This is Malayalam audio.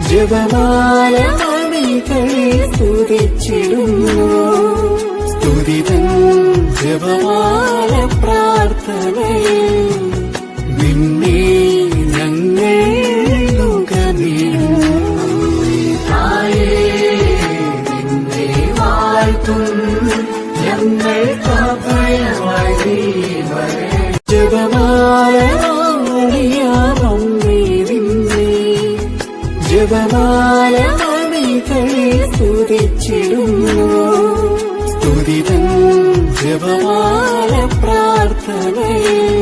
ജപമാല മണികളെ സ്തുതിച്ചിടുന്നു സ്തുതിതൻ ജപമാല പ്രാർത്ഥനയിൽ നിന്നെ ഞങ്ങൾ നുകർന്നിടുന്നു നിന്നെ വാഴ്ത്തുന്നു ഞങ്ങൾ അഭയമായി ജപമാല ജപമാല മണികളെ സ്തുതിച്ചിടുന്നു സ്തുതിതൻ ജപമാല പ്രാർത്ഥനയിൽ